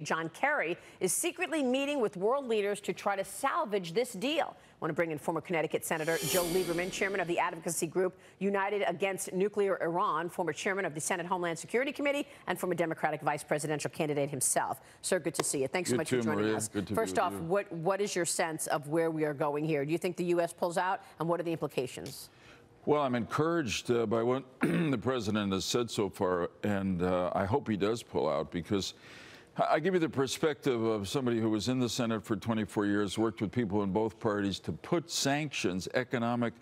John Kerry is secretly meeting with world leaders to try to salvage this deal. I want to bring in former Connecticut Senator Joe Lieberman, chairman of the advocacy group United Against Nuclear Iran, former chairman of the Senate Homeland Security Committee, and former Democratic vice presidential candidate himself. Sir, good to see you. Thanks so much for joining us. First off, what is your sense of where we are going here? Do you think the U.S. pulls out, and what are the implications? Well, I'm encouraged by what the president has said so far, and I hope he does pull out, because I give you the perspective of somebody who was in the Senate for 24 years, worked with people in both parties to put sanctions, economic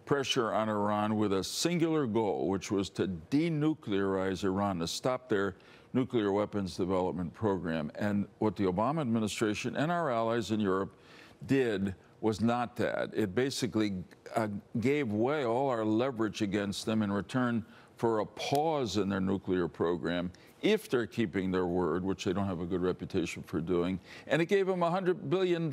pressure on Iran with a singular goal, which was to denuclearize Iran, to stop their nuclear weapons development program. And what the Obama administration and our allies in Europe did was not that. It basically gave away all our leverage against them in return for a pause in their nuclear program, if they're keeping their word, which they don't have a good reputation for doing. And it gave them $100 billion,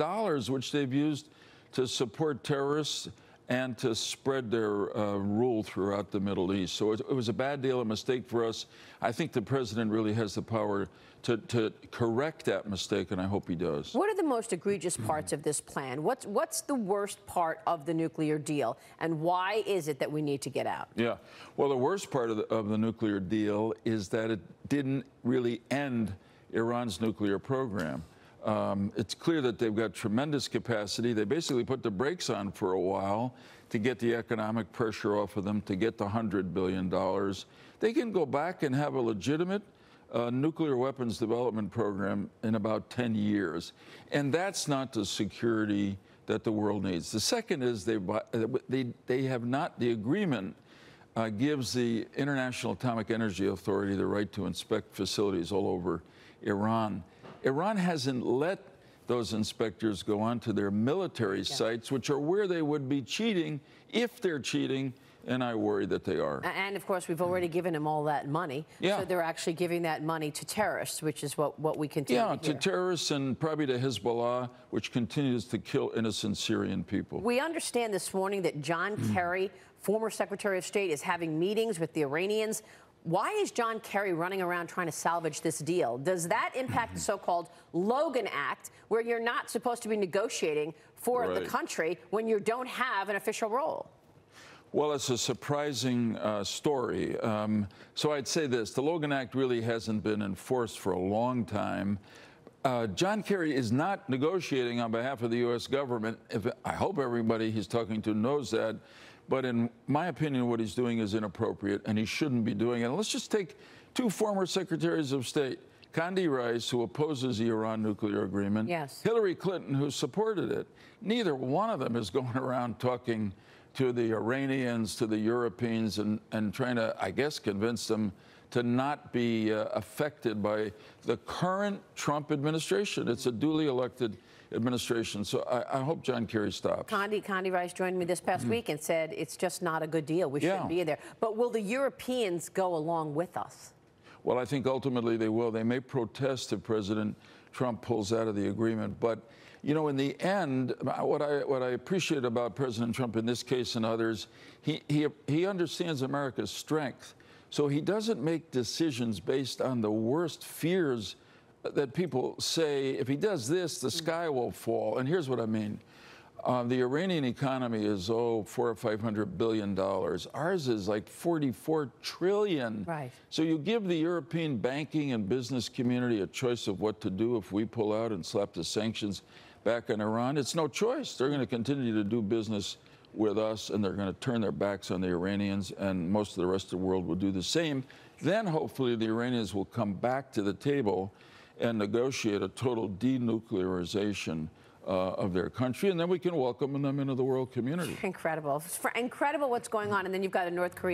which they've used to support terrorists and to spread their rule throughout the Middle East. So it was a bad deal, a mistake for us. I think the president really has the power to correct that mistake, and I hope he does. What are the most egregious parts of this plan? What's the worst part of the nuclear deal, and why is it that we need to get out? Yeah, well, the worst part of the nuclear deal is that it didn't really end Iran's nuclear program. It's clear that they've got tremendous capacity. They basically put the brakes on for a while to get the economic pressure off of them, to get the $100 billion. They can go back and have a legitimate nuclear weapons development program in about 10 years. And that's not the security that the world needs. The second is they have not, the agreement gives the International Atomic Energy Authority the right to inspect facilities all over Iran. Iran hasn't let those inspectors go onto their military sites, which are where they would be cheating if they're cheating, and I worry that they are. And, of course, we've already given them all that money. Yeah. So they're actually giving that money to terrorists, which is what we continue to hear. Yeah, to terrorists and probably to Hezbollah, which continues to kill innocent Syrian people. We understand this morning that John Kerry, former Secretary of State, is having meetings with the Iranians. Why is John Kerry running around trying to salvage this deal? Does that impact the so-called Logan Act, where you're not supposed to be negotiating for the country when you don't have an official role? Well, it's a surprising story. So I'd say this. The Logan Act really hasn't been enforced for a long time. John Kerry is not negotiating on behalf of the U.S. government. I hope everybody he's talking to knows that. But in my opinion, what he's doing is inappropriate, and he shouldn't be doing it. And let's just take two former secretaries of state, Condi Rice, who opposes the Iran nuclear agreement, Hillary Clinton, who supported it. Neither one of them is going around talking to the Iranians, to the Europeans, and trying to, I guess, convince them to not be affected by the current Trump administration. It's a duly elected administration. So I hope John Kerry stops. Condi Rice joined me this past week and said it's just not a good deal. We shouldn't be there. But will the Europeans go along with us? Well, I think ultimately they will. They may protest if President Trump pulls out of the agreement. But, you know, in the end, what I appreciate about President Trump in this case and others, he understands America's strength. So he doesn't make decisions based on the worst fears that people say, if he does this, the sky will fall. And here's what I mean. The Iranian economy is, $400 or $500 billion. Ours is like 44 trillion. Right. So you give the European banking and business community a choice of what to do if we pull out and slap the sanctions back on Iran. It's no choice. They're going to continue to do business with us, and they're going to turn their backs on the Iranians, and most of the rest of the world will do the same. Then hopefully the Iranians will come back to the table and negotiate a total denuclearization of their country, and then we can welcome them into the world community. Incredible. Incredible what's going on, and then you've got a North Korean